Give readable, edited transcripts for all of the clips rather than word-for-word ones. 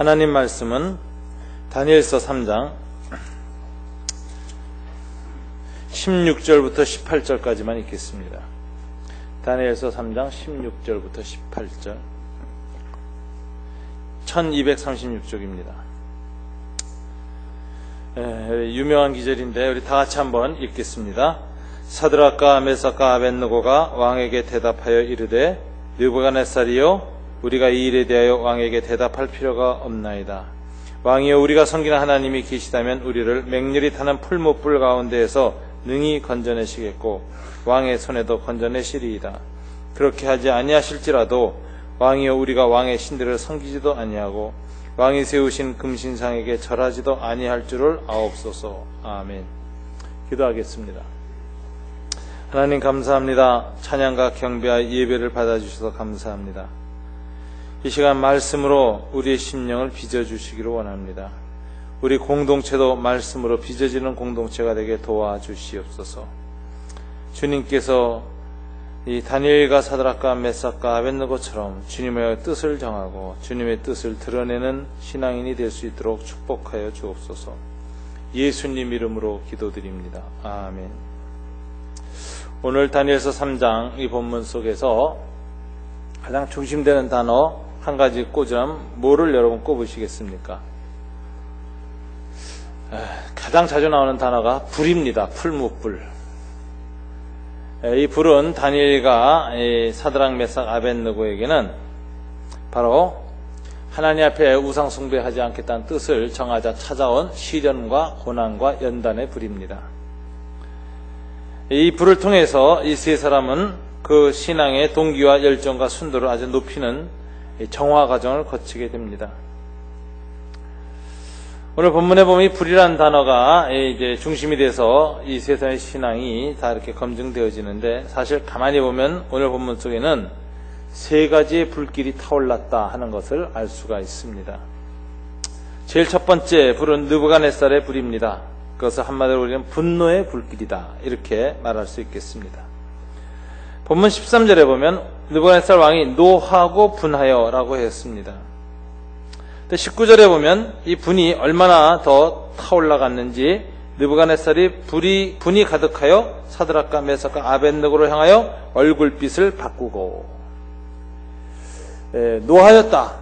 하나님 말씀은 다니엘서 3장 16절부터 18절까지만 읽겠습니다. 다니엘서 3장 16절부터 18절 1236쪽입니다. 유명한 기절인데 우리 다 같이 한번 읽겠습니다. 사드락과 메삭과 아벳느고가 왕에게 대답하여 이르되 느부갓네살이여 우리가 이 일에 대하여 왕에게 대답할 필요가 없나이다. 왕이여 우리가 섬기는 하나님이 계시다면 우리를 맹렬히 타는 풀무불 가운데에서 능히 건져내시겠고 왕의 손에도 건져내시리이다. 그렇게 하지 아니하실지라도 왕이여 우리가 왕의 신들을 섬기지도 아니하고 왕이 세우신 금신상에게 절하지도 아니할 줄을 아옵소서. 아멘. 기도하겠습니다. 하나님 감사합니다. 찬양과 경배와 예배를 받아주셔서 감사합니다. 이 시간 말씀으로 우리의 심령을 빚어주시기를 원합니다. 우리 공동체도 말씀으로 빚어지는 공동체가 되게 도와주시옵소서. 주님께서 이 다니엘과 사드락과 메삭과 아벳느고처럼 주님의 뜻을 정하고 주님의 뜻을 드러내는 신앙인이 될 수 있도록 축복하여 주옵소서. 예수님 이름으로 기도드립니다. 아멘. 오늘 다니엘서 3장 이 본문 속에서 가장 중심되는 단어 한 가지 꽂으라면 뭐를 여러분 꼽으시겠습니까? 가장 자주 나오는 단어가 불입니다. 풀무불. 이 불은 다니엘과 사드락 메삭 아벳느고에게는 바로 하나님 앞에 우상 숭배하지 않겠다는 뜻을 정하자 찾아온 시련과 고난과 연단의 불입니다. 이 불을 통해서 이 세 사람은 그 신앙의 동기와 열정과 순도를 아주 높이는 정화 과정을 거치게 됩니다. 오늘 본문에 보면 이 불이라는 단어가 이제 중심이 돼서 이 세상의 신앙이 다 이렇게 검증되어지는데, 사실 가만히 보면 오늘 본문 속에는 세 가지의 불길이 타올랐다 하는 것을 알 수가 있습니다. 제일 첫 번째 불은 느부갓네살의 불입니다. 그것을 한마디로 우리는 분노의 불길이다 이렇게 말할 수 있겠습니다. 본문 13절에 보면 느부갓네살 왕이 노하고 분하여 라고 했습니다. 19절에 보면 이 분이 얼마나 더 타올라갔는지 느부갓네살이 분이 가득하여 사드락과 메삭과 아벳느고를 향하여 얼굴빛을 바꾸고, 노하였다,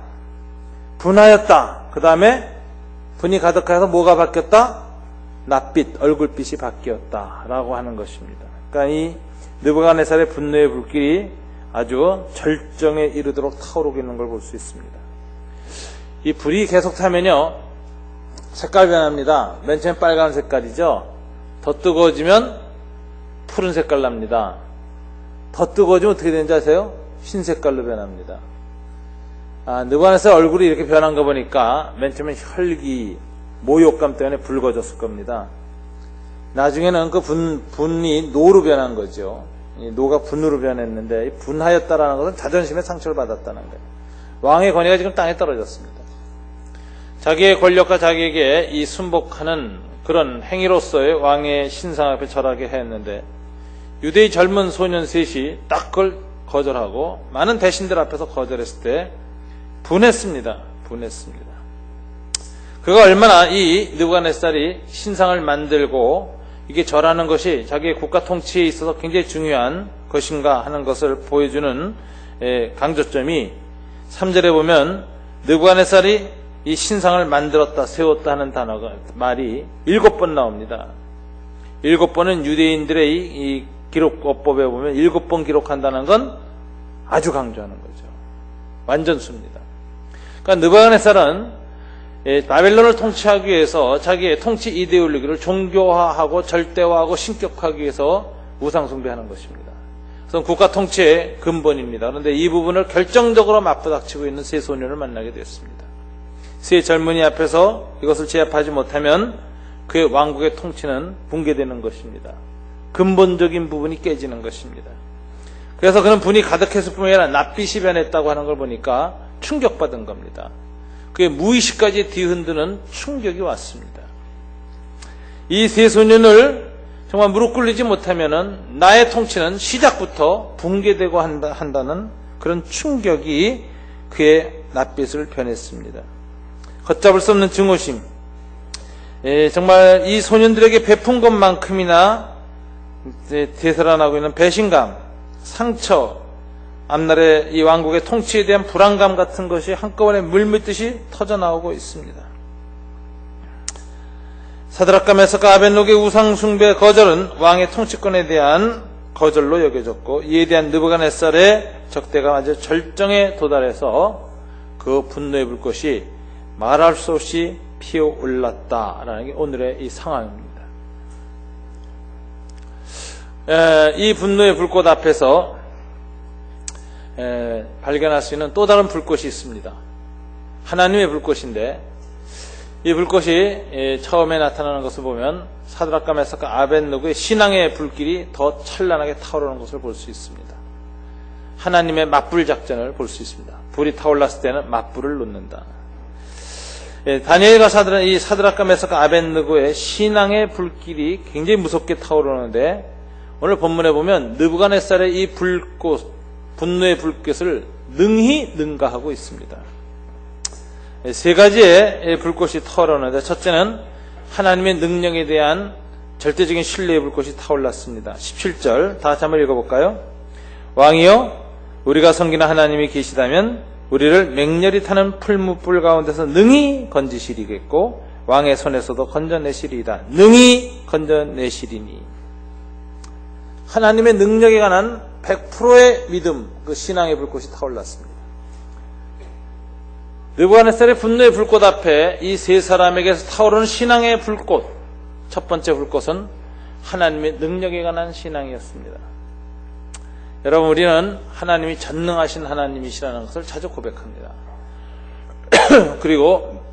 분하였다, 그 다음에 분이 가득하여서 뭐가 바뀌었다? 낯빛, 얼굴빛이 바뀌었다 라고 하는 것입니다. 그러니까 이 느부갓네살의 분노의 불길이 아주 절정에 이르도록 타오르고 있는 걸 볼 수 있습니다. 이 불이 계속 타면요 색깔 변합니다. 맨 처음 빨간 색깔이죠. 더 뜨거워지면 푸른 색깔 납니다. 더 뜨거워지면 어떻게 되는지 아세요? 흰 색깔로 변합니다. 느부갓네살 얼굴이 이렇게 변한 거 보니까 맨 처음엔 혈기, 모욕감 때문에 붉어졌을 겁니다. 나중에는 그 분이 노로 변한 거죠. 이 노가 분으로 변했는데, 이 분하였다라는 것은 자존심에 상처를 받았다는 거예요. 왕의 권위가 지금 땅에 떨어졌습니다. 자기의 권력과 자기에게 이 순복하는 그런 행위로서의 왕의 신상 앞에 절하게 했는데, 유대의 젊은 소년 셋이 딱 그걸 거절하고 많은 대신들 앞에서 거절했을 때 분했습니다. 그가 얼마나 이 느부갓네살이 신상을 만들고 이게 절하는 것이 자기의 국가 통치에 있어서 굉장히 중요한 것인가 하는 것을 보여주는 강조점이 3절에 보면 느부갓네살이 이 신상을 만들었다, 세웠다 하는 말이 7번 나옵니다. 7번은 유대인들의 이 기록법에 보면 7번 기록한다는 건 아주 강조하는 거죠. 완전 수입니다. 그러니까 느부갓네살은 바벨론을 통치하기 위해서 자기의 통치 이데올로기를 종교화하고 절대화하고 신격화하기 위해서 우상숭배하는 것입니다. 그래서 국가 통치의 근본입니다. 그런데 이 부분을 결정적으로 맞부닥치고 있는 세 소년을 만나게 되었습니다. 세 젊은이 앞에서 이것을 제압하지 못하면 그의 왕국의 통치는 붕괴되는 것입니다. 근본적인 부분이 깨지는 것입니다. 그래서 그는 분이 가득했을 뿐만 아니라 낯빛이 변했다고 하는 걸 보니까 충격받은 겁니다. 그의 무의식까지 뒤흔드는 충격이 왔습니다. 이 세 소년을 정말 무릎 꿇리지 못하면은 나의 통치는 시작부터 붕괴되고 한다는 그런 충격이 그의 낯빛을 변했습니다. 걷잡을 수 없는 증오심, 정말 이 소년들에게 베푼 것만큼이나 되살아나고 있는 배신감, 상처, 앞날의 이 왕국의 통치에 대한 불안감 같은 것이 한꺼번에 물밀듯이 터져나오고 있습니다. 사드락과 메삭과 아벳노고의 우상 숭배 거절은 왕의 통치권에 대한 거절로 여겨졌고, 이에 대한 느부갓네살의 적대가 아주 절정에 도달해서 그 분노의 불꽃이 말할 수 없이 피어올랐다라는 게 오늘의 이 상황입니다. 이 분노의 불꽃 앞에서 발견할 수 있는 또 다른 불꽃이 있습니다. 하나님의 불꽃인데, 이 불꽃이 처음에 나타나는 것을 보면 사드락과 메삭과 아벳노고의 신앙의 불길이 더 찬란하게 타오르는 것을 볼 수 있습니다. 하나님의 맞불 작전을 볼 수 있습니다. 불이 타올랐을 때는 맞불을 놓는다. 다니엘과 이 사드락과 메삭과 아벳노고의 신앙의 불길이 굉장히 무섭게 타오르는데, 오늘 본문에 보면 느부갓네살의 이 불꽃, 분노의 불꽃을 능히 능가하고 있습니다. 세 가지의 불꽃이 타오르는데, 첫째는 하나님의 능력에 대한 절대적인 신뢰의 불꽃이 타올랐습니다. 17절 다 같이 한번 읽어볼까요? 왕이여, 우리가 섬기는 하나님이 계시다면 우리를 맹렬히 타는 풀무불 가운데서 능히 건지시리겠고 왕의 손에서도 건져내시리이다. 능히 건져내시리니. 하나님의 능력에 관한 100%의 믿음, 그 신앙의 불꽃이 타올랐습니다. 느부갓네살의 분노의 불꽃 앞에 이 세 사람에게서 타오르는 신앙의 불꽃, 첫 번째 불꽃은 하나님의 능력에 관한 신앙이었습니다. 여러분, 우리는 하나님이 전능하신 하나님이시라는 것을 자주 고백합니다. 그리고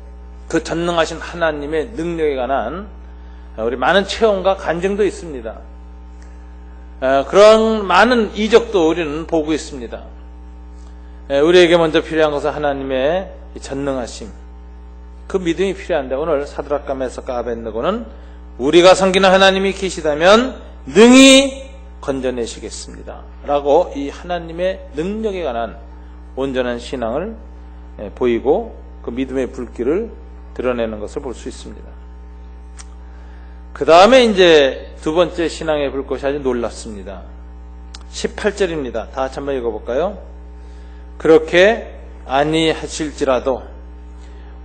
그 전능하신 하나님의 능력에 관한 우리 많은 체험과 간증도 있습니다. 그런 많은 이적도 우리는 보고 있습니다. 우리에게 먼저 필요한 것은 하나님의 전능하심, 그 믿음이 필요한데, 오늘 사드락과 메삭과 아벳노고는 우리가 섬기는 하나님이 계시다면 능히 건져내시겠습니다 라고 이 하나님의 능력에 관한 온전한 신앙을 보이고 그 믿음의 불길을 드러내는 것을 볼 수 있습니다. 그 다음에 이제 두 번째 신앙의 불꽃이 아주 놀랍습니다. 18절입니다. 다 같이 한번 읽어볼까요? 그렇게 아니하실지라도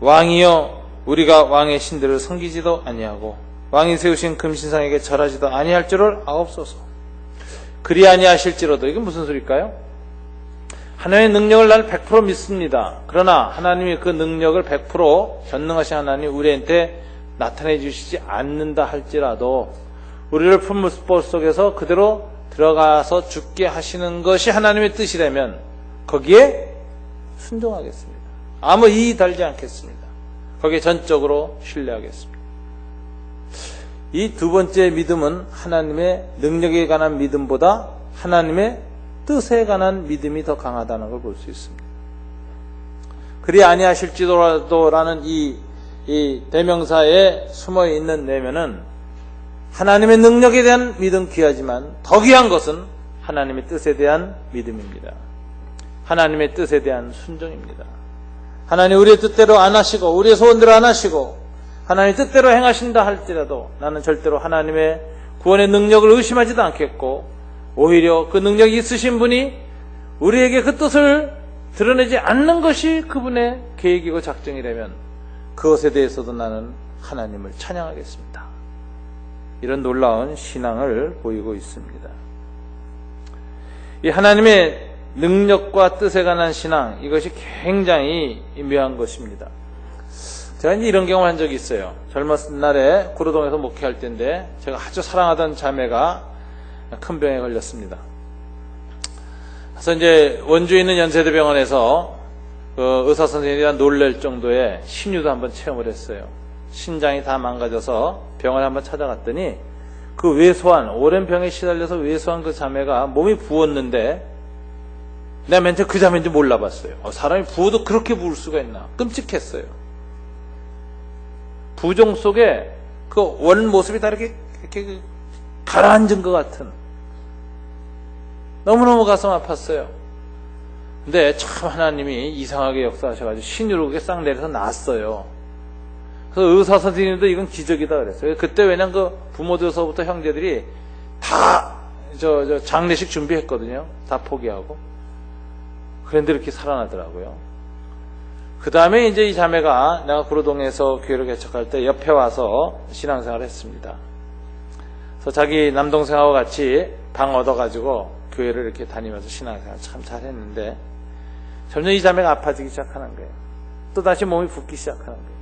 왕이여, 우리가 왕의 신들을 섬기지도 아니하고 왕이 세우신 금신상에게 절하지도 아니할 줄을 아옵소서. 그리 아니하실지라도, 이게 무슨 소리일까요? 하나님의 능력을 나는 100% 믿습니다. 그러나 하나님이 그 능력을 100% 전능하신 하나님이 우리한테 나타내 주시지 않는다 할지라도 우리를 풀무불 속에서 그대로 들어가서 죽게 하시는 것이 하나님의 뜻이라면 거기에 순종하겠습니다. 아무 이의 달지 않겠습니다. 거기에 전적으로 신뢰하겠습니다. 이 두 번째 믿음은 하나님의 능력에 관한 믿음보다 하나님의 뜻에 관한 믿음이 더 강하다는 걸 볼 수 있습니다. 그리 아니하실지라도라는 이 대명사에 숨어 있는 내면은 하나님의 능력에 대한 믿음 귀하지만 더 귀한 것은 하나님의 뜻에 대한 믿음입니다. 하나님의 뜻에 대한 순종입니다. 하나님 우리의 뜻대로 안 하시고 우리의 소원대로 안 하시고 하나님 뜻대로 행하신다 할지라도 나는 절대로 하나님의 구원의 능력을 의심하지도 않겠고, 오히려 그 능력이 있으신 분이 우리에게 그 뜻을 드러내지 않는 것이 그분의 계획이고 작정이라면 그것에 대해서도 나는 하나님을 찬양하겠습니다. 이런 놀라운 신앙을 보이고 있습니다. 이 하나님의 능력과 뜻에 관한 신앙, 이것이 굉장히 묘한 것입니다. 제가 이제 이런 경험을 한 적이 있어요. 젊었을 날에 구로동에서 목회할 때인데 제가 아주 사랑하던 자매가 큰 병에 걸렸습니다. 그래서 이제 원주에 있는 연세대병원에서 그 의사 선생님이 놀랄 정도의 신유도 한번 체험을 했어요. 신장이 다 망가져서 병원에 한번 찾아갔더니 그 왜소한, 오랜 병에 시달려서 왜소한 그 자매가 몸이 부었는데 내가 맨 처음 그 자매인지 몰라봤어요. 사람이 부어도 그렇게 부을 수가 있나 끔찍했어요. 부종 속에 그 원 모습이 다 이렇게 가라앉은 것 같은, 너무너무 가슴 아팠어요. 근데 참 하나님이 이상하게 역사하셔가지고 신유로 싹 내려서 나았어요. 그래서 의사 선생님도 이건 기적이다 그랬어요. 그때 왜냐면 그 부모들서부터 형제들이 다 장례식 준비했거든요. 다 포기하고. 그런데 이렇게 살아나더라고요. 그 다음에 이제 이 자매가 내가 구로동에서 교회를 개척할 때 옆에 와서 신앙생활을 했습니다. 그래서 자기 남동생하고 같이 방 얻어가지고 교회를 이렇게 다니면서 신앙생활 참 잘했는데 점점 이 자매가 아파지기 시작하는 거예요. 또 다시 몸이 붓기 시작하는 거예요.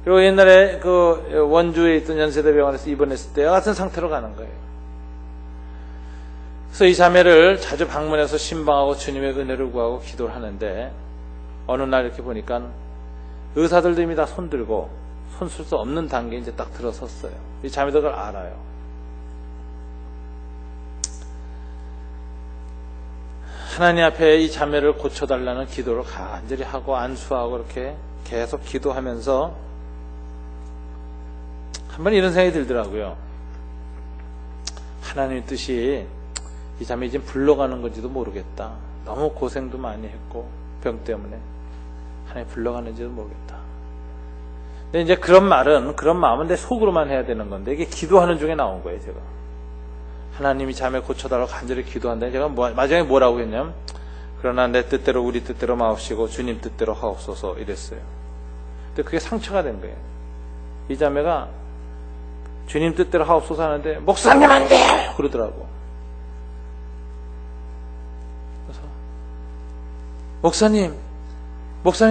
그리고 옛날에 그 원주에 있던 연세대병원에서 입원했을 때와 같은 상태로 가는 거예요. 그래서 이 자매를 자주 방문해서 신방하고 주님의 은혜를 구하고 기도를 하는데 어느 날 이렇게 보니까 의사들도 이미 다 손들고 손 쓸 수 없는 단계에 이제 딱 들어섰어요. 이 자매도 그걸 알아요. 하나님 앞에 이 자매를 고쳐달라는 기도를 간절히 하고 안수하고 이렇게 계속 기도하면서 한번 이런 생각이 들더라고요. 하나님의 뜻이 이 자매 이제 불러가는 건지도 모르겠다. 너무 고생도 많이 했고 병 때문에 하나님 불러가는지도 모르겠다. 근데 이제 그런 마음은 내 속으로만 해야 되는 건데 이게 기도하는 중에 나온 거예요. 제가 하나님이 자매 고쳐달라고 간절히 기도한다니 제가 마지막에 뭐라고 했냐면 그러나 내 뜻대로 우리 뜻대로 마옵시고 주님 뜻대로 하옵소서 이랬어요. 근데 그게 상처가 된 거예요. 이 자매가 주님 뜻대로 하옵소서 하는데 목사님 안 돼요 그러더라고. 그래서 목사님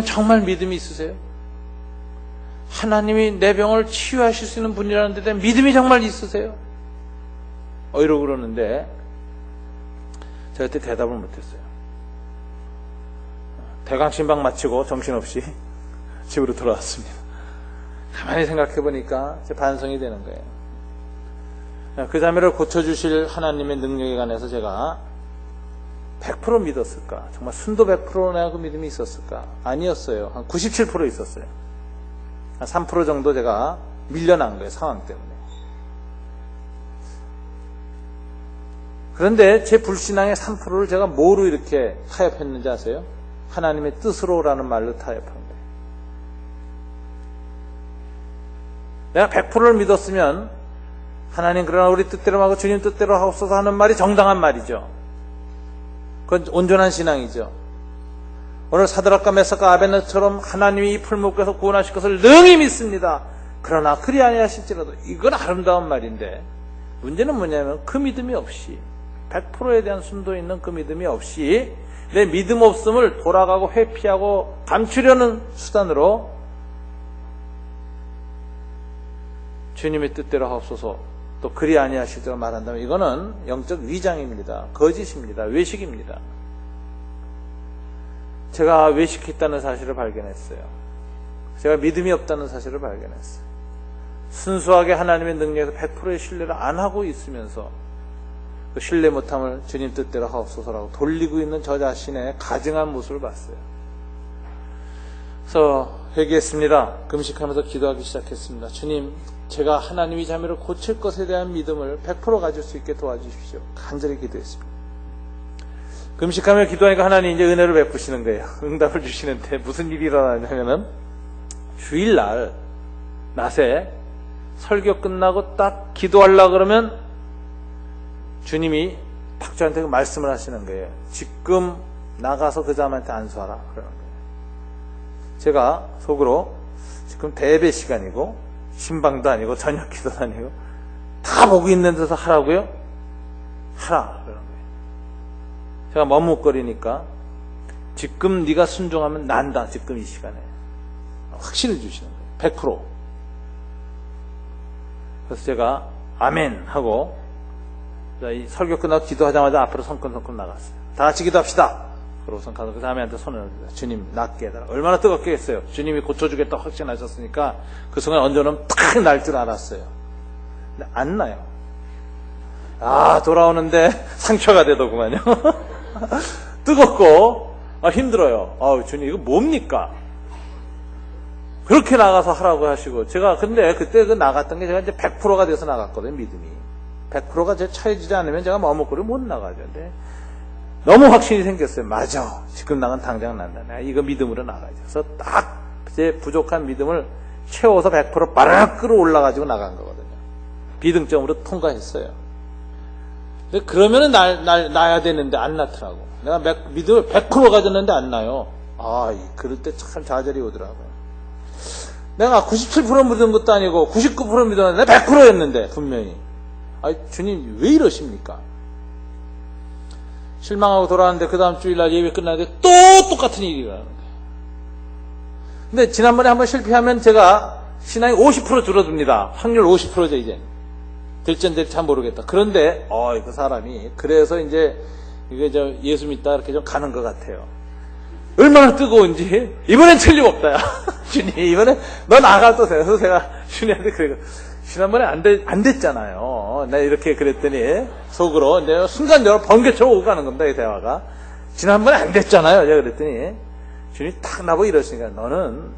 정말 믿음이 있으세요? 하나님이 내 병을 치유하실 수 있는 분이라는데 믿음이 정말 있으세요? 이러고 그러는데 제가 그때 대답을 못했어요. 대강신방 마치고 정신없이 집으로 돌아왔습니다. 가만히 생각해보니까 제 반성이 되는 거예요. 그 자매를 고쳐주실 하나님의 능력에 관해서 제가 100% 믿었을까? 정말 순도 100% 내가 그 믿음이 있었을까? 아니었어요. 한 97% 있었어요. 한 3% 정도 제가 밀려난 거예요. 상황 때문에. 그런데 제 불신앙의 3%를 제가 뭐로 이렇게 타협했는지 아세요? 하나님의 뜻으로라는 말로 타협한 거예요. 내가 100%를 믿었으면 하나님 그러나 우리 뜻대로 하고 주님 뜻대로 하옵소서 하는 말이 정당한 말이죠. 그건 온전한 신앙이죠. 오늘 사드락과 메삭과 아벤느처럼 하나님이 이 풀목에서 구원하실 것을 능히 믿습니다. 그러나 그리 아니하실지라도 이건 아름다운 말인데 문제는 뭐냐면 그 믿음이 없이 100%에 대한 순도 있는 그 믿음이 없이 내 믿음 없음을 돌아가고 회피하고 감추려는 수단으로 주님의 뜻대로 하옵소서 또 그리 아니하실지라도 말한다면 이거는 영적 위장입니다. 거짓입니다. 외식입니다. 제가 외식했다는 사실을 발견했어요. 제가 믿음이 없다는 사실을 발견했어요. 순수하게 하나님의 능력에서 100%의 신뢰를 안 하고 있으면서 그 신뢰 못함을 주님 뜻대로 하옵소서라고 돌리고 있는 저 자신의 가증한 모습을 봤어요. 그래서 회개했습니다. 금식하면서 기도하기 시작했습니다. 주님, 제가 하나님이 자매를 고칠 것에 대한 믿음을 100% 가질 수 있게 도와주십시오. 간절히 기도했습니다. 금식하며 기도하니까 하나님 이제 은혜를 베푸시는 거예요. 응답을 주시는데 무슨 일이 일어나냐면은 주일날 낮에 설교 끝나고 딱 기도하려고 그러면 주님이 탁주한테 말씀을 하시는 거예요. 지금 나가서 그 사람한테 안수하라 그러는 거예요. 제가 속으로 지금 대배 시간이고 신방도 아니고 저녁 기도도 아니고 다 보고 있는 데서 하라고요? 하라 그러는 거예요. 제가 머뭇거리니까 지금 네가 순종하면 난다. 지금 이 시간에 확신을 주시는 거예요. 100%. 그래서 제가 아멘 하고 이 설교 끝나고 기도하자마자 앞으로 성큼성큼 나갔어요. 다 같이 기도합시다. 그러고선 가서 그 자매한테 손을 얹어요. 주님 낫게 해달라. 얼마나 뜨겁게 했어요. 주님이 고쳐주겠다 확신하셨으니까 그 순간 얹어놓으면 탁 날 줄 알았어요. 근데 안 나요. 돌아오는데 상처가 되더구만요. 뜨겁고 힘들어요. 주님 이거 뭡니까? 그렇게 나가서 하라고 하시고 제가 근데 그때 그 나갔던 게 제가 이제 100%가 돼서 나갔거든요. 믿음이 100%가 제 차여지지 않으면 제가 머뭇거리고 못 나가죠. 근데 너무 확신이 생겼어요. 맞아. 지금 나간 당장 난다. 내가 이거 믿음으로 나가죠. 그래서 딱 제 부족한 믿음을 채워서 100% 바르르 끌어올라가지고 나간 거거든요. 비등점으로 통과했어요. 근데 그러면은 나야 되는데 안 낳더라고. 내가 믿음을 100% 가졌는데 안 나요. 그럴 때 참 좌절이 오더라고요. 내가 97% 믿은 것도 아니고 99% 믿었는데 100%였는데 분명히. 주님 왜 이러십니까? 실망하고 돌아왔는데 그 다음 주일날 예배 끝나는데 또 똑같은 일이 일어나는 거예요. 근데 지난번에 한번 실패하면 제가 신앙이 50% 줄어듭니다. 확률 50%죠 이제. 될지 안 될지 잘 모르겠다. 그런데 그 사람이 그래서 이제 이게 예수 믿다 이렇게 좀 가는 것 같아요. 얼마나 뜨거운지 이번엔 틀림없다. 야. 주님 이번엔 너 나가 또 돼서 제가 주님한테 그래요. 지난번에 안 됐잖아요. 내가 이렇게 그랬더니 속으로 내가 순간적으로 번개처럼 오고 가는 겁니다. 이 대화가. 지난번에 안 됐잖아요. 제가 그랬더니 주님이 탁 나보고 이러시니까 너는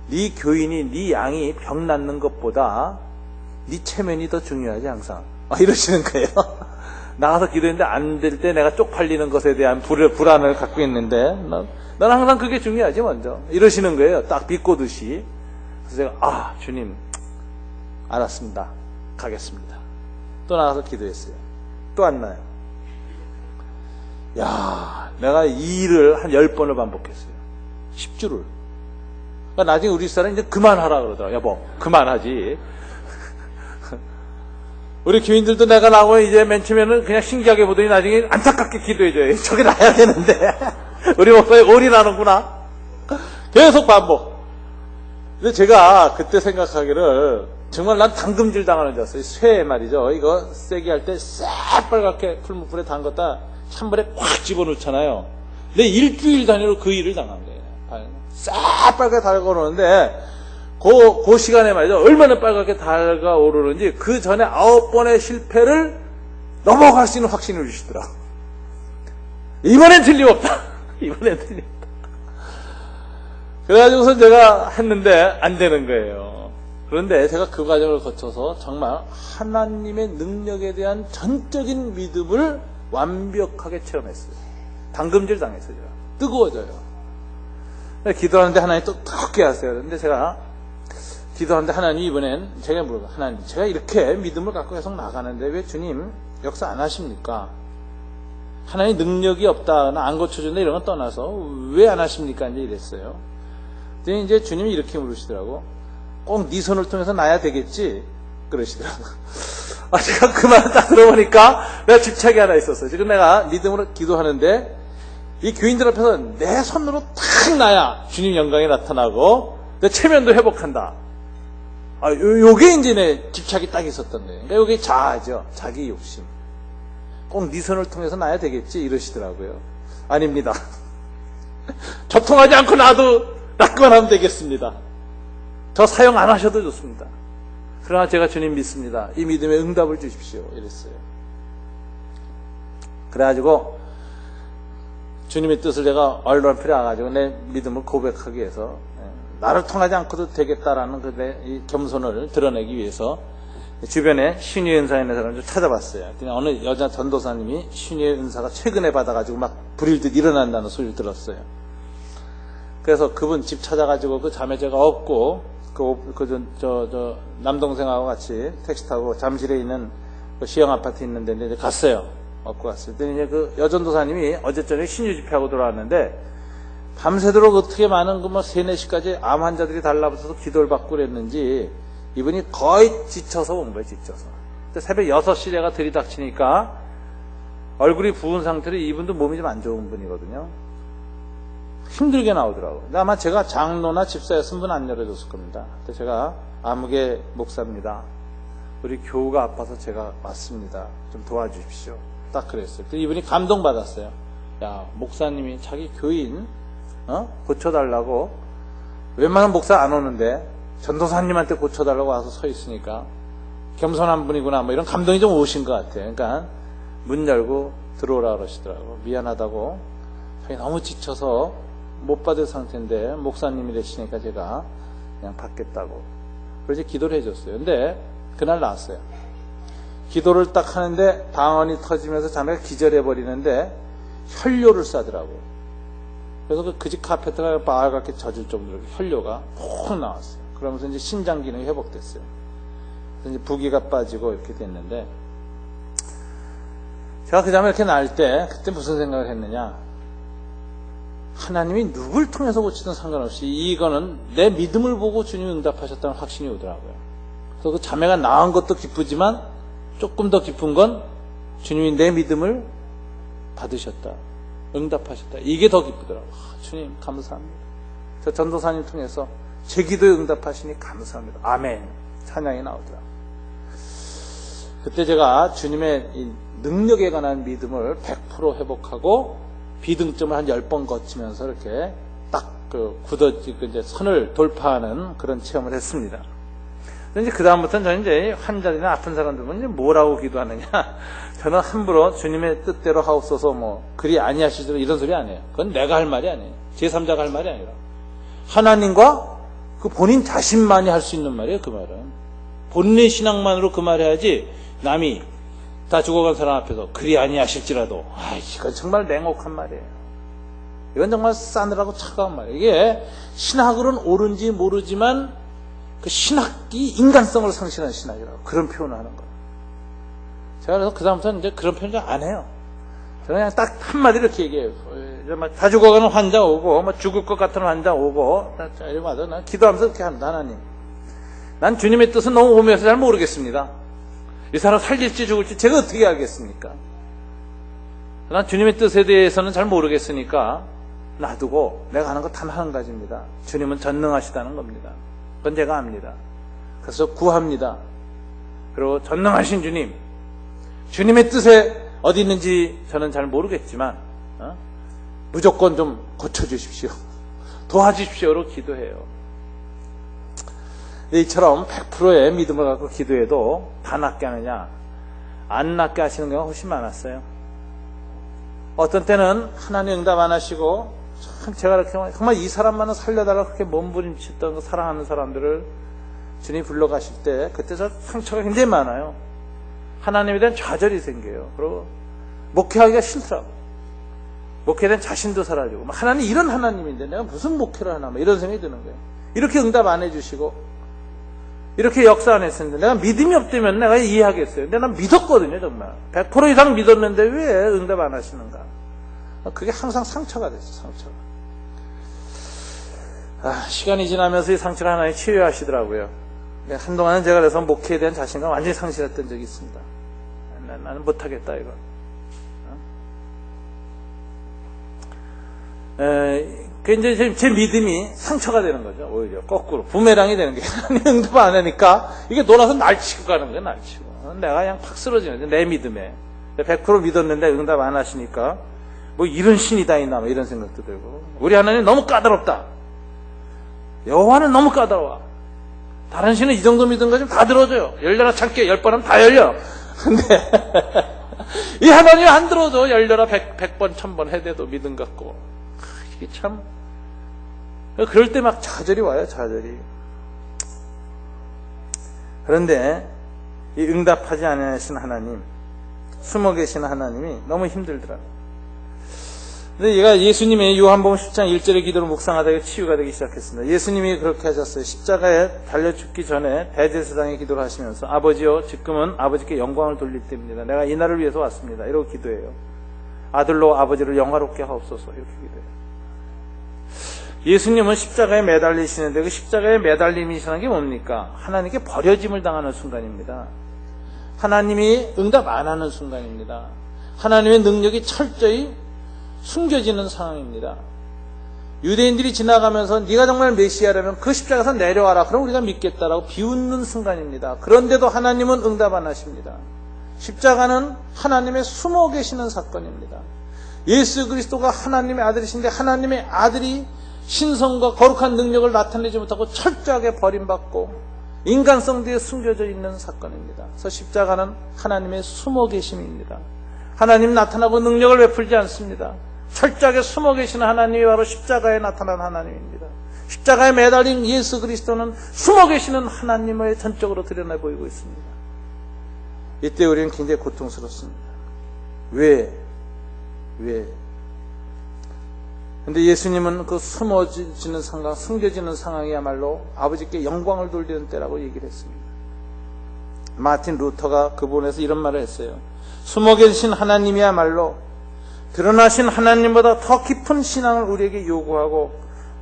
네 교인이 네 양이 병 낫는 것보다 네 체면이 더 중요하지 항상. 이러시는 거예요. 나가서 기도했는데 안 될 때 내가 쪽팔리는 것에 대한 불안을 갖고 있는데 넌 항상 그게 중요하지 먼저. 이러시는 거예요. 딱 비꼬듯이. 그래서 제가 주님 알았습니다. 가겠습니다. 또 나가서 기도했어요. 또 안 나요. 내가 이 일을 한 10번을 반복했어요. 10주를. 그러니까 나중에 우리 사람이 이제 그만하라 그러더라. 여보, 그만하지. 우리 교인들도 내가 나오면 이제 맨 처음에는 그냥 신기하게 보더니 나중에 안타깝게 기도해줘요. 저게 나야 되는데. 우리 목사님 올인하는구나. 계속 반복. 근데 제가 그때 생각하기를 정말 난 당금질 당하는 줄 알았어요. 쇠 말이죠. 이거 세게 할 때 새빨갛게 풀무불에 담갔다 찬물에 꽉 집어넣잖아요. 근데 일주일 단위로 그 일을 당한 거예요. 새빨갛게 달궈놓는데 그 시간에 말이죠. 얼마나 빨갛게 달가오르는지 그 전에 9번의 실패를 넘어갈 수 있는 확신을 주시더라. 이번엔 틀림없다. 이번엔 틀림없다. 그래가지고서 제가 했는데 안 되는 거예요. 그런데 제가 그 과정을 거쳐서 정말 하나님의 능력에 대한 전적인 믿음을 완벽하게 체험했어요. 당금질 당했어요. 제가. 뜨거워져요. 기도하는데 하나님 또 뜨겁게 하세요. 그런데 제가 기도하는데 하나님 이번엔 제가 물어봐요. 하나님 제가 이렇게 믿음을 갖고 계속 나가는데 왜 주님 역사 안 하십니까? 하나님 능력이 없다나 안 고쳐준다 이런 건 떠나서 왜 안 하십니까? 이제 이랬어요. 근데 이제 주님이 이렇게 물으시더라고. 꼭 네 손을 통해서 나야 되겠지? 그러시더라고. 제가 그 말을 딱 들어보니까 내가 집착이 하나 있었어요. 지금 내가 믿음으로 기도하는데 이 교인들 앞에서 내 손으로 탁 나야 주님 영광이 나타나고 내 체면도 회복한다. 요게 이제 내 집착이 딱 있었던 거예요. 그러니까 요게 자아죠. 자기 욕심. 꼭 네 손을 통해서 나야 되겠지? 이러시더라고요. 아닙니다. 접통하지 않고 낫기만 하면 되겠습니다. 저 사용 안 하셔도 좋습니다. 그러나 제가 주님 믿습니다. 이 믿음에 응답을 주십시오. 이랬어요. 그래가지고 주님의 뜻을 내가 얼렁필에 와가지고 내 믿음을 고백하기 위해서 나를 통하지 않고도 되겠다라는 이 겸손을 드러내기 위해서 주변에 신유의 은사 있는 사람을 좀 찾아봤어요. 어느 여자 전도사님이 신유의 은사가 최근에 받아가지고 막 불일듯 일어난다는 소리를 들었어요. 그래서 그분 집 찾아가지고 그 자매제가 없고 남동생하고 같이 택시 타고 잠실에 있는 그 시형 아파트 있는 데 이제 갔어요. 얻고 갔어요. 그랬더니 이제 그 여전도사님이 어제 저녁에 신유 집회하고 돌아왔는데 밤새도록 어떻게 많은 3, 4시까지 암 환자들이 달라붙어서 기도를 받고 그랬는지 이분이 거의 지쳐서 온 거예요. 지쳐서. 근데 새벽 6시 내가 들이닥치니까 얼굴이 부은 상태로 이분도 몸이 좀 안 좋은 분이거든요. 힘들게 나오더라고요. 근데 아마 제가 장로나 집사였으면 문 안 열어줬을 겁니다. 근데 제가 아무개 목사입니다. 우리 교우가 아파서 제가 왔습니다. 좀 도와주십시오. 딱 그랬어요. 근데 이분이 감동받았어요. 야, 목사님이 자기 교인 고쳐달라고 웬만한 목사 안 오는데 전도사님한테 고쳐달라고 와서 서 있으니까 겸손한 분이구나 뭐 이런 감동이 좀 오신 것 같아요. 그러니까 문 열고 들어오라 그러시더라고요. 미안하다고 자기 너무 지쳐서 못 받을 상태인데 목사님이라시니까 제가 그냥 받겠다고 그래서 기도를 해줬어요. 근데 그날 나왔어요. 기도를 딱 하는데 방언이 터지면서 자매가 기절해버리는데 혈뇨를 싸더라고요. 그래서 그 집 카페트가 빨갛게 젖을 정도로 혈뇨가 푹 나왔어요. 그러면서 이제 신장 기능이 회복됐어요. 그래서 이제 부기가 빠지고 이렇게 됐는데, 제가 그 잠을 이렇게 날 때, 그때 무슨 생각을 했느냐. 하나님이 누굴 통해서 고치든 상관없이 이거는 내 믿음을 보고 주님이 응답하셨다는 확신이 오더라고요. 그래서 그 자매가 나은 것도 기쁘지만 조금 더 기쁜 건 주님이 내 믿음을 받으셨다. 응답하셨다. 이게 더 기쁘더라고요. 주님 감사합니다. 저 전도사님 통해서 제 기도에 응답하시니 감사합니다. 아멘. 찬양이 나오더라고요. 그때 제가 주님의 이 능력에 관한 믿음을 100% 회복하고 비등점을 한 10번 거치면서 이렇게 딱 이제 선을 돌파하는 그런 체험을 했습니다. 이제 그다음부터는 저는 이제 환자들이나 아픈 사람들은 이제 뭐라고 기도하느냐. 저는 함부로 주님의 뜻대로 하옵소서 그리 아니하시더라 이런 소리 아니에요. 그건 내가 할 말이 아니에요. 제3자가 할 말이 아니라 하나님과 그 본인 자신만이 할 수 있는 말이에요. 그 말은 본인의 신앙만으로 그 말 해야지 남이 다 죽어간 사람 앞에서 그리 아니하실지라도 이건 정말 냉혹한 말이에요. 이건 정말 싸늘하고 차가운 말이에요. 이게 신학으로는 옳은지 모르지만 그 신학이 인간성을 상실한 신학이라고 그런 표현을 하는 거예요. 제가 그래서 그 다음부터는 이제 그런 표현을 안 해요. 저는 그냥 딱 한마디로 이렇게 얘기해요. 다 죽어가는 환자 오고 죽을 것 같은 환자 오고 이러고 와서 난 기도하면서 그렇게 합니다. 하나님, 난 주님의 뜻은 너무 오묘해서 잘 모르겠습니다. 이 사람 살릴지 죽을지 제가 어떻게 알겠습니까? 난 주님의 뜻에 대해서는 잘 모르겠으니까 놔두고 내가 하는 거 단 한 가지입니다. 주님은 전능하시다는 겁니다. 그건 제가 압니다. 그래서 구합니다. 그리고 전능하신 주님, 주님의 뜻에 어디 있는지 저는 잘 모르겠지만 무조건 좀 고쳐주십시오. 도와주십시오로 기도해요. 이처럼 100%의 믿음을 갖고 기도해도 다 낫게 하느냐, 안 낫게 하시는 경우가 훨씬 많았어요. 어떤 때는 하나님 응답 안 하시고 참 제가 이렇게 정말 이 사람만은 살려달라고 그렇게 몸부림쳤던 사랑하는 사람들을 주님이 불러가실 때 그때 저 상처가 굉장히 많아요. 하나님에 대한 좌절이 생겨요. 그리고 목회하기가 싫더라고. 목회에 대한 자신도 사라지고 하나님 이런 하나님인데 내가 무슨 목회를 하나 이런 생각이 드는 거예요. 이렇게 응답 안 해주시고 이렇게 역사 안 했었는데 내가 믿음이 없다면 내가 이해하겠어요. 근데 난 믿었거든요. 정말 100% 이상 믿었는데 왜 응답 안 하시는가. 그게 항상 상처가 됐어요. 상처가. 시간이 지나면서 이 상처를 하나님 치유하시더라고요. 한동안은 제가 그래서 목회에 대한 자신감 완전히 상실했던 적이 있습니다. 나는 못하겠다 이거. 그 이제 제 믿음이 상처가 되는 거죠. 오히려 거꾸로 부메랑이 되는 게 하나님 응답 안 하니까 이게 놀아서 날 치고 가는 거예요. 날 치고 내가 그냥 팍 쓰러지는 거죠. 내 믿음에 100% 믿었는데 응답 안 하시니까 이런 신이 다 있나 이런 생각도 들고 우리 하나님 너무 까다롭다. 여호와는 너무 까다로워. 다른 신은 이 정도 믿은 거 좀 다 들어줘요. 열려라 참깨 10번 하면 다 열려. 근데 이 하나님 안 들어줘. 열려라 100번 1000번 해대도 믿음 갖고. 이게 참 그럴 때 막 좌절이 와요. 좌절이. 그런데 이 응답하지 않으신 하나님, 숨어 계시는 하나님이 너무 힘들더라고요. 근데 얘가 예수님의 요한복음 10장 1절의 기도를 묵상하다가 치유가 되기 시작했습니다. 예수님이 그렇게 하셨어요. 십자가에 달려 죽기 전에 대제사장의 기도를 하시면서 아버지여 지금은 아버지께 영광을 돌릴 때입니다. 내가 이 날을 위해서 왔습니다. 이러고 기도해요. 아들로 아버지를 영화롭게 하옵소서 이렇게 기도해요. 예수님은 십자가에 매달리시는데 그 십자가에 매달림이시라는 게 뭡니까? 하나님께 버려짐을 당하는 순간입니다. 하나님이 응답 안 하는 순간입니다. 하나님의 능력이 철저히 숨겨지는 상황입니다. 유대인들이 지나가면서 네가 정말 메시아라면 그 십자가에서 내려와라. 그럼 우리가 믿겠다라고 비웃는 순간입니다. 그런데도 하나님은 응답 안 하십니다. 십자가는 하나님의 숨어 계시는 사건입니다. 예수 그리스도가 하나님의 아들이신데 하나님의 아들이 신성과 거룩한 능력을 나타내지 못하고 철저하게 버림받고 인간성 뒤에 숨겨져 있는 사건입니다. 그래서 십자가는 하나님의 숨어 계심입니다. 하나님 나타나고 능력을 베풀지 않습니다. 철저하게 숨어 계시는 하나님이 바로 십자가에 나타난 하나님입니다. 십자가에 매달린 예수 그리스도는 숨어 계시는 하나님을 전적으로 드러내 보이고 있습니다. 이때 우리는 굉장히 고통스럽습니다. 왜? 근데 예수님은 그 숨어지는 상황, 숨겨지는 상황이야말로 아버지께 영광을 돌리는 때라고 얘기를 했습니다. 마틴 루터가 그 부분에서 이런 말을 했어요. 숨어 계신 하나님이야말로 드러나신 하나님보다 더 깊은 신앙을 우리에게 요구하고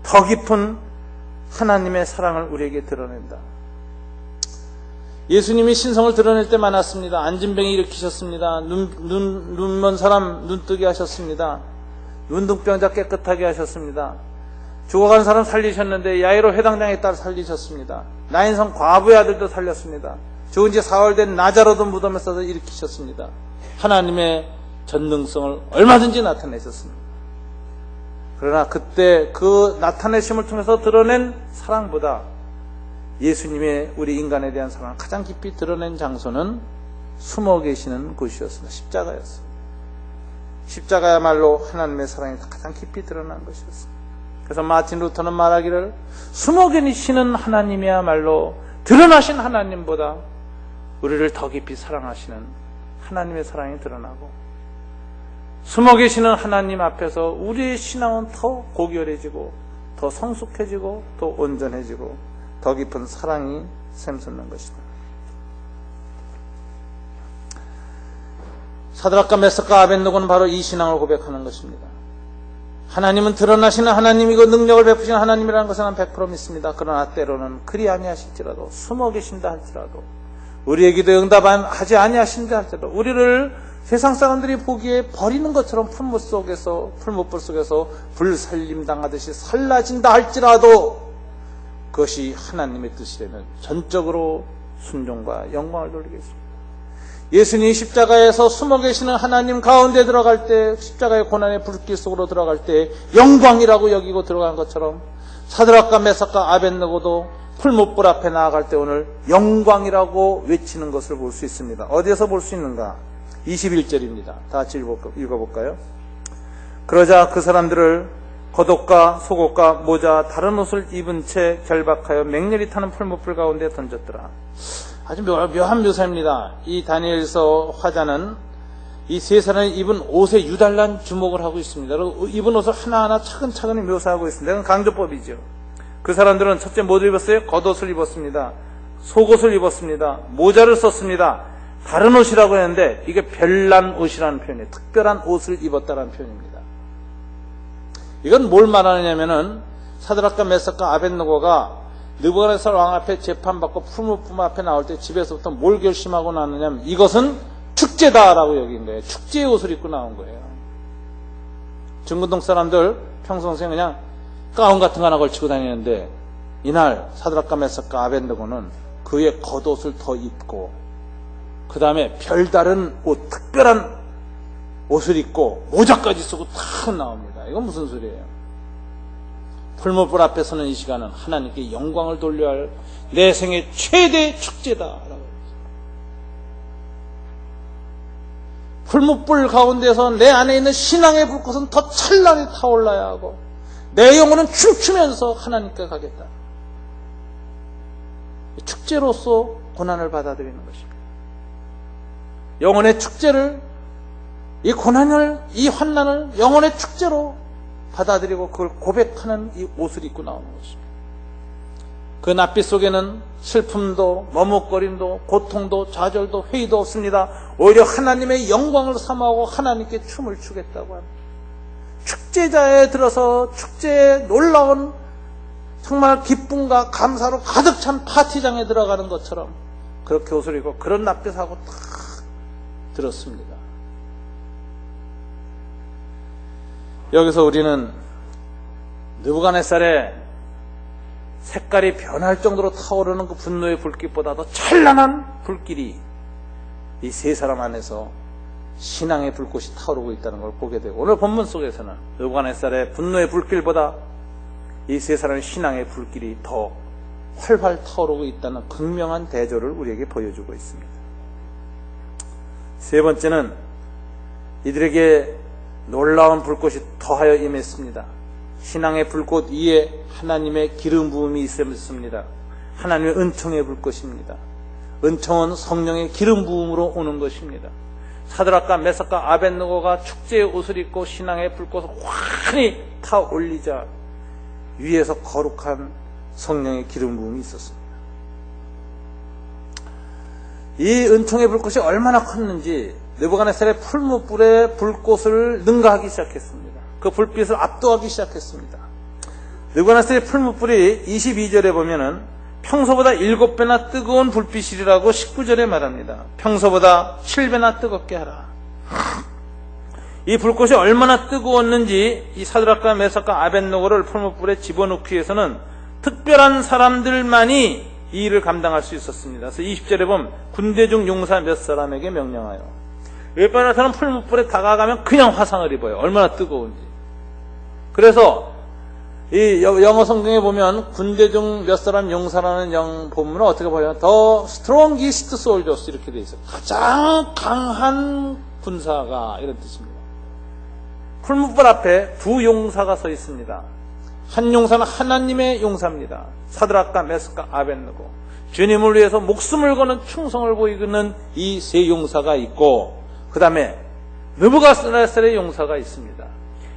더 깊은 하나님의 사랑을 우리에게 드러낸다. 예수님이 신성을 드러낼 때 많았습니다. 안진병이 일으키셨습니다. 눈먼 사람 눈뜨게 하셨습니다. 눈등병자 깨끗하게 하셨습니다. 죽어간 사람 살리셨는데 야이로 회당장에 따라 살리셨습니다. 나인성 과부의 아들도 살렸습니다. 죽은 지 4월 된 나자로도 무덤에서 일으키셨습니다. 하나님의 전능성을 얼마든지 나타내셨습니다. 그러나 그때 그 나타내심을 통해서 드러낸 사랑보다 예수님의 우리 인간에 대한 사랑을 가장 깊이 드러낸 장소는 숨어 계시는 곳이었습니다. 십자가였습니다. 십자가야말로 하나님의 사랑이 가장 깊이 드러난 것이었습니다. 그래서 마틴 루터는 말하기를 숨어 계시는 하나님이야말로 드러나신 하나님보다 우리를 더 깊이 사랑하시는 하나님의 사랑이 드러나고 숨어 계시는 하나님 앞에서 우리의 신앙은 더 고결해지고 더 성숙해지고 더 온전해지고 더 깊은 사랑이 샘솟는 것이다. 사드락과 메삭과 아벳느고는 바로 이 신앙을 고백하는 것입니다. 하나님은 드러나시는 하나님이고 능력을 베푸시는 하나님이라는 것은 100% 믿습니다. 그러나 때로는 그리 아니하실지라도 숨어 계신다 할지라도 우리에게도 응답하지 아니하신다 할지라도 우리를 세상 사람들이 보기에 버리는 것처럼 풀무불 속에서 불살림 당하듯이 살라진다 할지라도 그것이 하나님의 뜻이라면 전적으로 순종과 영광을 돌리겠습니다. 예수님이 십자가에서 숨어 계시는 하나님 가운데 들어갈 때, 십자가의 고난의 불길 속으로 들어갈 때 영광이라고 여기고 들어간 것처럼 사드락과 메삭과 아벳느고도 풀무불 앞에 나아갈 때 오늘 영광이라고 외치는 것을 볼 수 있습니다. 어디에서 볼 수 있는가? 21절입니다. 다 같이 읽어볼까요? 그러자 그 사람들을 겉옷과 속옷과 모자 다른 옷을 입은 채 결박하여 맹렬히 타는 풀무불 가운데 던졌더라. 아주 묘한 묘사입니다. 이 다니엘서 화자는 이 세 사람이 입은 옷에 유달난 주목을 하고 있습니다. 그리고 입은 옷을 하나하나 차근차근히 묘사하고 있습니다. 이건 강조법이죠. 그 사람들은 첫째 뭐를 입었어요? 겉옷을 입었습니다. 속옷을 입었습니다. 모자를 썼습니다. 다른 옷이라고 했는데 이게 별난 옷이라는 표현이에요. 특별한 옷을 입었다는 표현입니다. 이건 뭘 말하느냐면은 사드락과 메삭과 아벳느고가 느부갓네살 왕 앞에 재판받고 풀무불 앞에 나올 때 집에서부터 뭘 결심하고 나왔느냐면 이것은 축제다라고 여긴 거예요. 축제의 옷을 입고 나온 거예요. 중근동 사람들 평소에 그냥 가운 같은 거 하나 걸치고 다니는데 이날 사드락과 메삭과 아벳느고는 그의 겉옷을 더 입고 그 다음에 별다른 옷, 특별한 옷을 입고 모자까지 쓰고 탁 나옵니다. 이건 무슨 소리예요? 풀무불 앞에 서는 이 시간은 하나님께 영광을 돌려야 할 내 생의 최대 축제다. 풀무불 가운데서 내 안에 있는 신앙의 불꽃은 더 찬란히 타올라야 하고 내 영혼은 춤추면서 하나님께 가겠다. 축제로서 고난을 받아들이는 것입니다. 영혼의 축제를, 이 고난을, 이 환난을 영혼의 축제로 받아들이고 그걸 고백하는 이 옷을 입고 나오는 것입니다. 그 낯빛 속에는 슬픔도 머뭇거림도 고통도 좌절도 회의도 없습니다. 오히려 하나님의 영광을 사모하고 하나님께 춤을 추겠다고 합니다. 축제자에 들어서 축제의 놀라운 정말 기쁨과 감사로 가득 찬 파티장에 들어가는 것처럼 그렇게 옷을 입고 그런 낯빛하고 딱 들었습니다. 여기서 우리는 느부갓네살의 색깔이 변할 정도로 타오르는 그 분노의 불길보다 더 찬란한 불길이 이 세 사람 안에서 신앙의 불꽃이 타오르고 있다는 걸 보게 되고 오늘 본문 속에서는 느부갓네살의 분노의 불길보다 이 세 사람의 신앙의 불길이 더 활활 타오르고 있다는 극명한 대조를 우리에게 보여주고 있습니다. 세 번째는 이들에게 놀라운 불꽃이 더하여 임했습니다. 신앙의 불꽃 위에 하나님의 기름 부음이 있었습니다. 하나님의 은총의 불꽃입니다. 은총은 성령의 기름 부음으로 오는 것입니다. 사드락과 메삭과 아벳느고가 축제의 옷을 입고 신앙의 불꽃을 환히 타올리자 위에서 거룩한 성령의 기름 부음이 있었습니다. 이 은총의 불꽃이 얼마나 컸는지 느부갓네살의 풀무불에 불꽃을 능가하기 시작했습니다. 그 불빛을 압도하기 시작했습니다. 느부갓네살의 풀무불이 22절에 보면은 평소보다 7배나 뜨거운 불빛이라고 19절에 말합니다. 평소보다 7배나 뜨겁게 하라. 이 불꽃이 얼마나 뜨거웠는지 이 사드락과 메삭과 아벳느고를 풀무불에 집어넣기 위해서는 특별한 사람들만이 이 일을 감당할 수 있었습니다. 그래서 20절에 보면 군대 중 용사 몇 사람에게 명령하여, 웬만한 사람 풀무불에 다가가면 그냥 화상을 입어요. 얼마나 뜨거운지. 그래서 이 영어 성경에 보면 군대 중 몇 사람 용사라는 본문은 어떻게 보면 The strongest soldiers 이렇게 돼 있어요. 가장 강한 군사가, 이런 뜻입니다. 풀무불 앞에 두 용사가 서 있습니다. 한 용사는 하나님의 용사입니다. 사드락과 메삭과 아벳느고, 주님을 위해서 목숨을 거는 충성을 보이는 이 세 용사가 있고, 그 다음에 느부갓네살의 용사가 있습니다.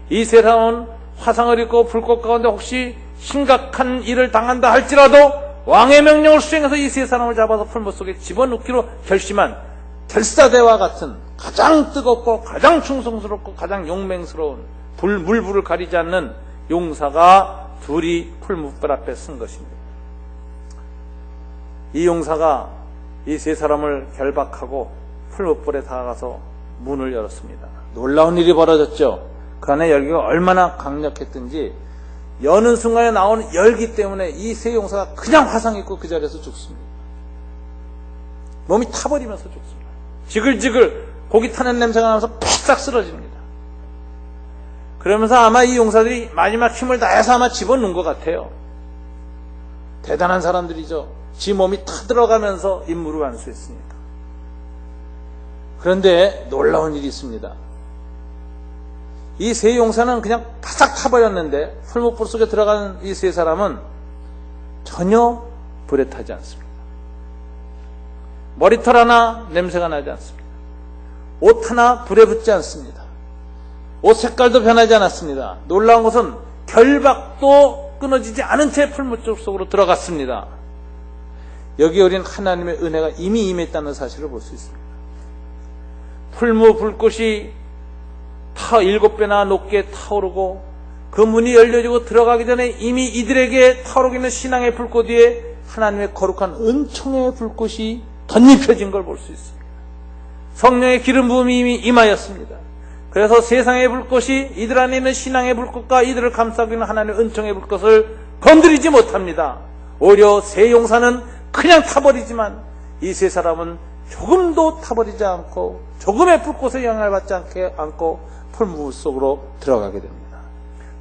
이 세 사람은 화상을 입고 불꽃 가운데 혹시 심각한 일을 당한다 할지라도 왕의 명령을 수행해서 이 세 사람을 잡아서 풀무 속에 집어넣기로 결심한 결사대와 같은 가장 뜨겁고 가장 충성스럽고 가장 용맹스러운 물불을 가리지 않는 용사가 둘이 풀무불 앞에 쓴 것입니다. 이 용사가 이 세 사람을 결박하고 풀무불에 다가가서 문을 열었습니다. 놀라운 일이 벌어졌죠. 그 안에 열기가 얼마나 강력했든지 여는 순간에 나오는 열기 때문에 이 세 용사가 그냥 화상 입고 그 자리에서 죽습니다. 몸이 타버리면서 죽습니다. 지글지글 고기 타는 냄새가 나면서 푹싹 쓰러집니다. 그러면서 아마 이 용사들이 마지막 힘을 다해서 아마 집어넣은 것 같아요. 대단한 사람들이죠. 지 몸이 타들어가면서 임무를 완수했으니까. 그런데 놀라운 일이 있습니다. 이 세 용사는 그냥 바싹 타버렸는데 풀무불 속에 들어간 이 세 사람은 전혀 불에 타지 않습니다. 머리털 하나 냄새가 나지 않습니다. 옷 하나 불에 붙지 않습니다. 옷 색깔도 변하지 않았습니다. 놀라운 것은 결박도 끊어지지 않은 채 풀무 속으로 들어갔습니다. 여기에 우리는 하나님의 은혜가 이미 임했다는 사실을 볼 수 있습니다. 풀무 불꽃이 7배나 높게 타오르고 그 문이 열려지고 들어가기 전에 이미 이들에게 타오르고 있는 신앙의 불꽃 위에 하나님의 거룩한 은총의 불꽃이 덧입혀진 걸 볼 수 있습니다. 성령의 기름 부음이 이미 임하였습니다. 그래서 세상의 불꽃이 이들 안에 있는 신앙의 불꽃과 이들을 감싸고 있는 하나님의 은총의 불꽃을 건드리지 못합니다. 오히려 세 용사는 그냥 타버리지만 이 세 사람은 조금도 타버리지 않고 조금의 불꽃의 영향을 받지 않고 풀무 속으로 들어가게 됩니다.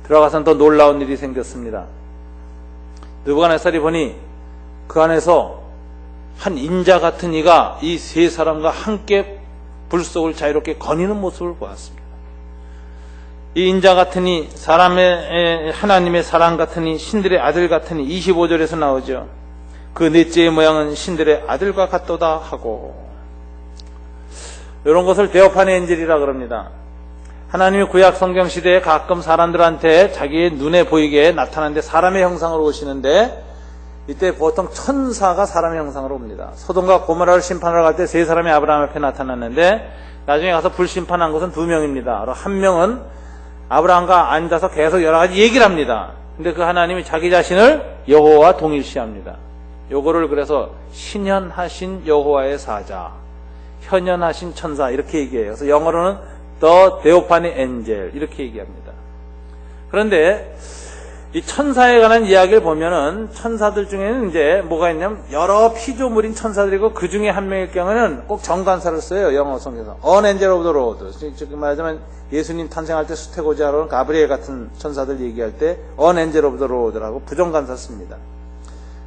들어가서는 더 놀라운 일이 생겼습니다. 느부갓네살이 보니 그 안에서 한 인자 같은 이가 이 세 사람과 함께 불 속을 자유롭게 거니는 모습을 보았습니다. 이 인자 같은 이 사람의 하나님의 사랑 같은 이 신들의 아들 같은 이 25절에서 나오죠. 그 넷째의 모양은 신들의 아들과 같도다 하고, 이런 것을 데오파네 엔젤이라 그럽니다. 하나님의 구약 성경 시대에 가끔 사람들한테 자기의 눈에 보이게 나타나는데 사람의 형상으로 오시는데, 이때 보통 천사가 사람의 형상으로 옵니다. 소돔과 고모라를 심판하러 갈 때 세 사람이 아브라함 앞에 나타났는데 나중에 가서 불심판한 것은 2명입니다. 한 명은 아브라함과 앉아서 계속 여러 가지 얘기를 합니다. 근데 그 하나님이 자기 자신을 여호와와 동일시합니다. 요거를 그래서 신현하신 여호와의 사자, 현현하신 천사 이렇게 얘기해요. 그래서 영어로는 The Theophany Angel 이렇게 얘기합니다. 그런데 이 천사에 관한 이야기를 보면은 천사들 중에는 이제 뭐가 있냐면 여러 피조물인 천사들이고 그 중에 한 명일 경우에는 꼭 정관사를 써요. 영어 성경에서 An Angel of the Lord. 즉 말하자면 예수님 탄생할 때 수태고지하러 가브리엘 같은 천사들 얘기할 때 An Angel of the Lord라고 부정관사 씁니다.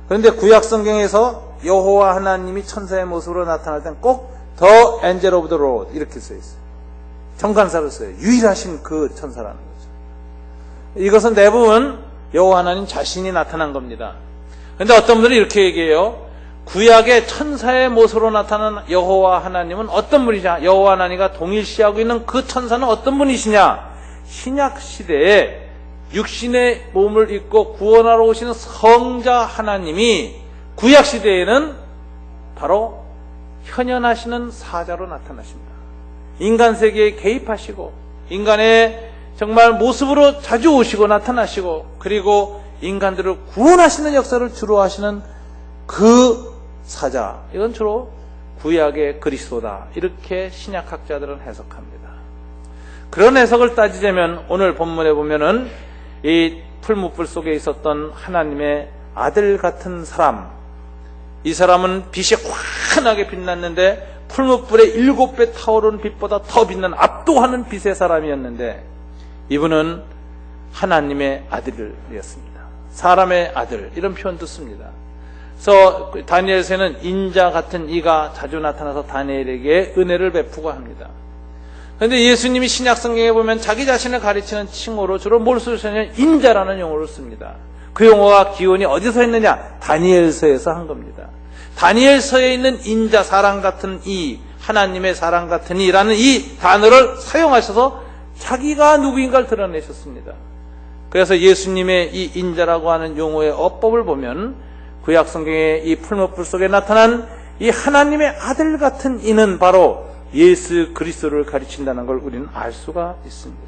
그런데 구약 성경에서 여호와 하나님이 천사의 모습으로 나타날 땐 꼭 The Angel of the Lord 이렇게 써 있어요. 정관사를 써요. 유일하신 그 천사라는 거죠. 이것은 대부분 여호와 하나님 자신이 나타난 겁니다. 그런데 어떤 분들은 이렇게 얘기해요. 구약의 천사의 모습으로 나타난 여호와 하나님은 어떤 분이냐? 여호와 하나님과 동일시하고 있는 그 천사는 어떤 분이시냐? 신약 시대에 육신의 몸을 입고 구원하러 오시는 성자 하나님이 구약 시대에는 바로 현현하시는 사자로 나타나십니다. 인간 세계에 개입하시고 인간의 정말 모습으로 자주 오시고 나타나시고 그리고 인간들을 구원하시는 역사를 주로 하시는 그 사자, 이건 주로 구약의 그리스도다, 이렇게 신약학자들은 해석합니다. 그런 해석을 따지자면 오늘 본문에 보면은 이 풀무불 속에 있었던 하나님의 아들 같은 사람, 이 사람은 빛이 환하게 빛났는데 풀무불의 7배 타오르는 빛보다 더 빛난 압도하는 빛의 사람이었는데 이분은 하나님의 아들이었습니다. 사람의 아들, 이런 표현도 씁니다. 그래서 다니엘서에는 인자 같은 이가 자주 나타나서 다니엘에게 은혜를 베푸고 합니다. 그런데 예수님이 신약성경에 보면 자기 자신을 가리치는 칭호로 주로 뭘 쓰시냐면 인자라는 용어를 씁니다. 그 용어가 기원이 어디서 했느냐? 다니엘서에서 한 겁니다. 다니엘서에 있는 인자, 사람 같은 이, 하나님의 사람 같은 이라는 이 단어를 사용하셔서 자기가 누구인가를 드러내셨습니다. 그래서 예수님의 이 인자라고 하는 용어의 어법을 보면 구약 성경의 이 풀무불 속에 나타난 이 하나님의 아들 같은 이는 바로 예수 그리스도를 가리킨다는 걸 우리는 알 수가 있습니다.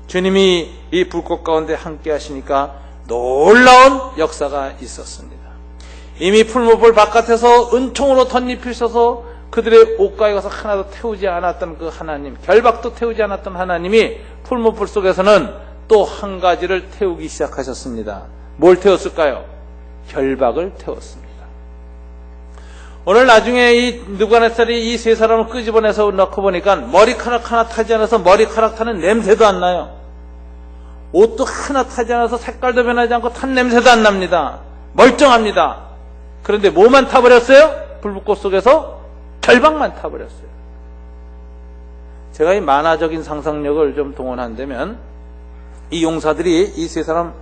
주님이 이 불꽃 가운데 함께 하시니까 놀라운 역사가 있었습니다. 이미 풀무불 바깥에서 은총으로 덧입히셔서 그들의 옷가에 가서 하나도 태우지 않았던 그 하나님, 결박도 태우지 않았던 하나님이 풀무불 속에서는 또 한 가지를 태우기 시작하셨습니다. 뭘 태웠을까요? 결박을 태웠습니다. 오늘 나중에 이 느부갓네살이 이 세 사람을 끄집어내서 넣고 보니까 머리카락 하나 타지 않아서 머리카락 타는 냄새도 안 나요. 옷도 하나 타지 않아서 색깔도 변하지 않고 탄 냄새도 안 납니다. 멀쩡합니다. 그런데 뭐만 타버렸어요? 불꽃 속에서 결박만 타버렸어요. 제가 이 만화적인 상상력을 좀 동원한다면 이 용사들이 이 세 사람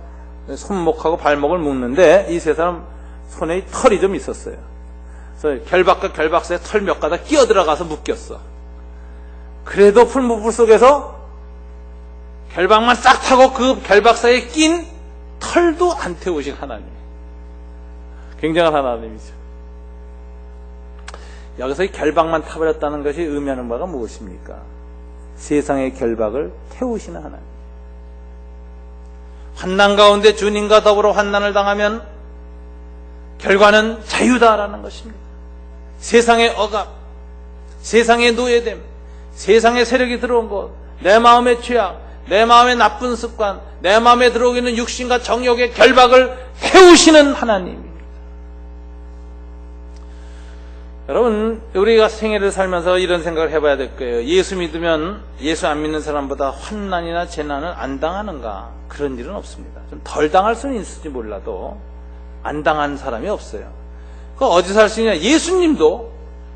손목하고 발목을 묶는데 이 세 사람 손에 털이 좀 있었어요. 그래서 결박과 결박 사이에 털 몇 가닥 끼어 들어가서 묶였어. 그래도 풀무불 속에서 결박만 싹 타고 그 결박 사이에 낀 털도 안 태우신 하나님. 굉장한 하나님이죠. 여기서 이 결박만 타버렸다는 것이 의미하는 바가 무엇입니까? 세상의 결박을 태우시는 하나님. 환난 가운데 주님과 더불어 환난을 당하면 결과는 자유다라는 것입니다. 세상의 억압, 세상의 노예됨, 세상의 세력이 들어온 것, 내 마음의 죄악, 내 마음의 나쁜 습관, 내 마음에 들어오고 있는 육신과 정욕의 결박을 태우시는 하나님입니다. 여러분, 우리가 생애를 살면서 이런 생각을 해봐야 될 거예요. 예수 믿으면 예수 안 믿는 사람보다 환난이나 재난을 안 당하는가? 그런 일은 없습니다. 좀 덜 당할 수는 있을지 몰라도 안 당한 사람이 없어요. 그 어디서 할 수 있냐? 예수님도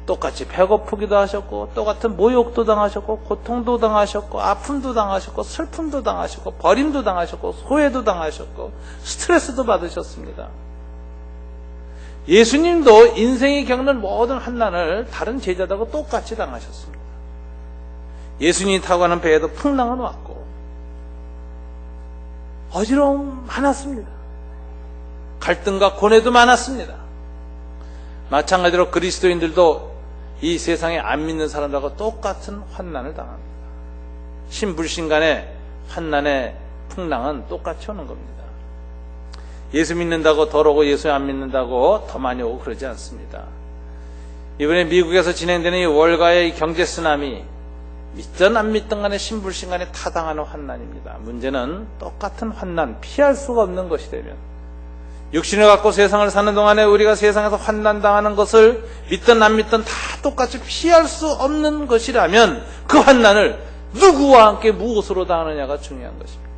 똑같이 배고프기도 하셨고 똑같은 모욕도 당하셨고 고통도 당하셨고 아픔도 당하셨고 슬픔도 당하셨고 버림도 당하셨고 소외도 당하셨고 스트레스도 받으셨습니다. 예수님도 인생이 겪는 모든 환난을 다른 제자들과 똑같이 당하셨습니다. 예수님이 타고 가는 배에도 풍랑은 왔고 어지러움 많았습니다. 갈등과 고뇌도 많았습니다. 마찬가지로 그리스도인들도 이 세상에 안 믿는 사람들과 똑같은 환난을 당합니다. 신불신간의 환난의 풍랑은 똑같이 오는 겁니다. 예수 믿는다고 덜 오고 예수 안 믿는다고 더 많이 오고 그러지 않습니다. 이번에 미국에서 진행되는 이 월가의 경제 쓰나미, 믿든 안 믿든 간에 신불신간에 타당하는 환난입니다. 문제는 똑같은 환난, 피할 수가 없는 것이 되면 육신을 갖고 세상을 사는 동안에 우리가 세상에서 환난당하는 것을 믿든 안 믿든 다 똑같이 피할 수 없는 것이라면 그 환난을 누구와 함께 무엇으로 당하느냐가 중요한 것입니다.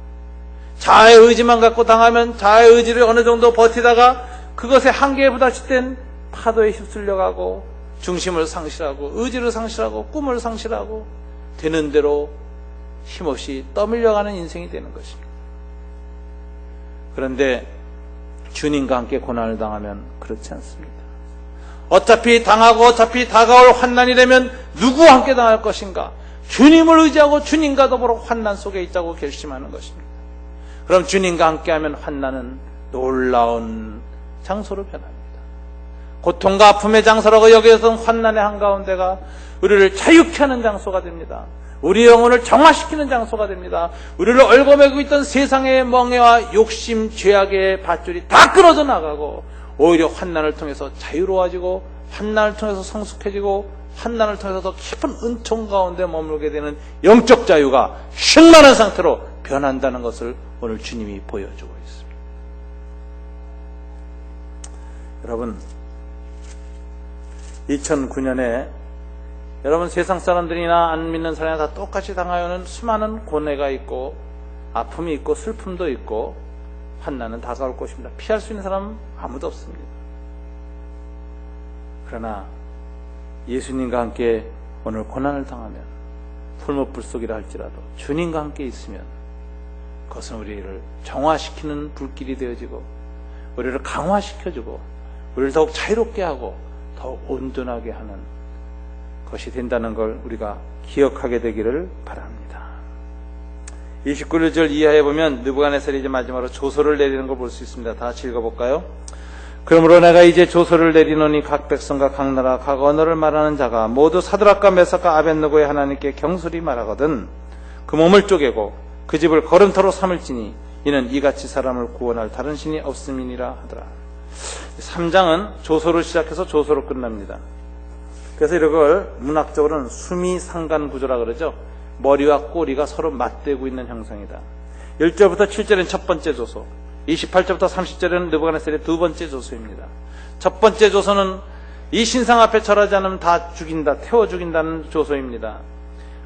자아의 의지만 갖고 당하면 자아의 의지를 어느 정도 버티다가 그것의 한계에 부닥칠 파도에 휩쓸려가고 중심을 상실하고 의지를 상실하고 꿈을 상실하고 되는 대로 힘없이 떠밀려가는 인생이 되는 것입니다. 그런데 주님과 함께 고난을 당하면 그렇지 않습니다. 어차피 당하고 어차피 다가올 환난이 되면 누구와 함께 당할 것인가? 주님을 의지하고 주님과 더불어 환난 속에 있자고 결심하는 것입니다. 그럼 주님과 함께하면 환난은 놀라운 장소로 변합니다. 고통과 아픔의 장소라고 여기서는 환난의 한가운데가 우리를 자유케 하는 장소가 됩니다. 우리 영혼을 정화시키는 장소가 됩니다. 우리를 얽어매고 있던 세상의 멍해와 욕심, 죄악의 밧줄이 다 끊어져 나가고 오히려 환난을 통해서 자유로워지고 환난을 통해서 성숙해지고 환난을 통해서 더 깊은 은총 가운데 머물게 되는 영적 자유가 충만한 상태로 변한다는 것을 오늘 주님이 보여주고 있습니다. 여러분, 2009년에 여러분 세상 사람들이나 안 믿는 사람이 다 똑같이 당하여는 수많은 고뇌가 있고 아픔이 있고 슬픔도 있고 환난은 다가올 것입니다. 피할 수 있는 사람은 아무도 없습니다. 그러나 예수님과 함께 오늘 고난을 당하면 풀무불 속이라 할지라도 주님과 함께 있으면 그것은 우리를 정화시키는 불길이 되어지고 우리를 강화시켜주고 우리를 더욱 자유롭게 하고 더욱 온전하게 하는 것이 된다는 걸 우리가 기억하게 되기를 바랍니다. 29절 이하에 보면 느부갓네살이 이제 마지막으로 조서를 내리는 걸 볼 수 있습니다. 다 같이 읽어볼까요? 그러므로 내가 이제 조서를 내리노니 각 백성과 각 나라 각 언어를 말하는 자가 모두 사드락과 메삭과 아벳느고의 하나님께 경솔히 말하거든 그 몸을 쪼개고 그 집을 거름터로 삼을지니 이는 이같이 사람을 구원할 다른 신이 없음이니라 하더라. 3장은 조서로 시작해서 조서로 끝납니다. 그래서 이걸 문학적으로는 수미상간 구조라 그러죠. 머리와 꼬리가 서로 맞대고 있는 형상이다. 1절부터 7절은 첫 번째 조서, 28절부터 30절은 느부갓네살의 두 번째 조서입니다. 첫 번째 조서는 이 신상 앞에 절하지 않으면 다 죽인다, 태워 죽인다는 조서입니다.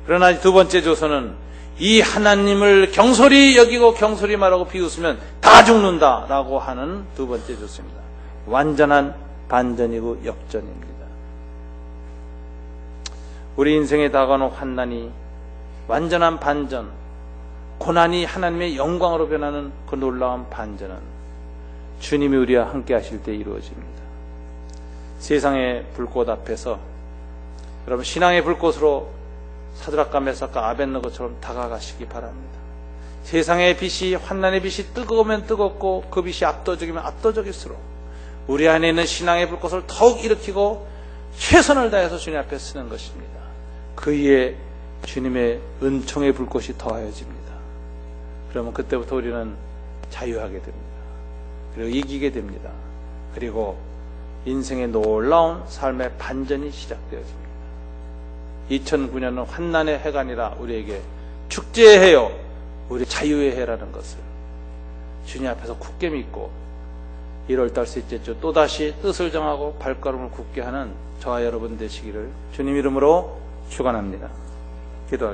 그러나 두 번째 조서는 이 하나님을 경솔히 여기고 경솔히 말하고 비웃으면 다 죽는다라고 하는 두 번째 조서입니다. 완전한 반전이고 역전입니다. 우리 인생에 다가오는 환난이 완전한 반전, 고난이 하나님의 영광으로 변하는 그 놀라운 반전은 주님이 우리와 함께 하실 때 이루어집니다. 세상의 불꽃 앞에서 여러분 신앙의 불꽃으로 사드락과 메삭과 아벳느고처럼 다가가시기 바랍니다. 세상의 빛이 환난의 빛이 뜨거우면 뜨겁고 그 빛이 압도적이면 압도적일수록 우리 안에 있는 신앙의 불꽃을 더욱 일으키고 최선을 다해서 주님 앞에 쓰는 것입니다. 그이에 주님의 은총의 불꽃이 더하여집니다. 그러면 그때부터 우리는 자유하게 됩니다. 그리고 이기게 됩니다. 그리고 인생의 놀라운 삶의 반전이 시작되어집니다. 2009년은 환난의 해가 아니라 우리에게 축제의 해요, 우리 자유의 해라는 것을 주님 앞에서 굳게 믿고 1월달 셋째 주 또다시 뜻을 정하고 발걸음을 굳게 하는 저와 여러분 되시기를 주님 이름으로 축원합니다.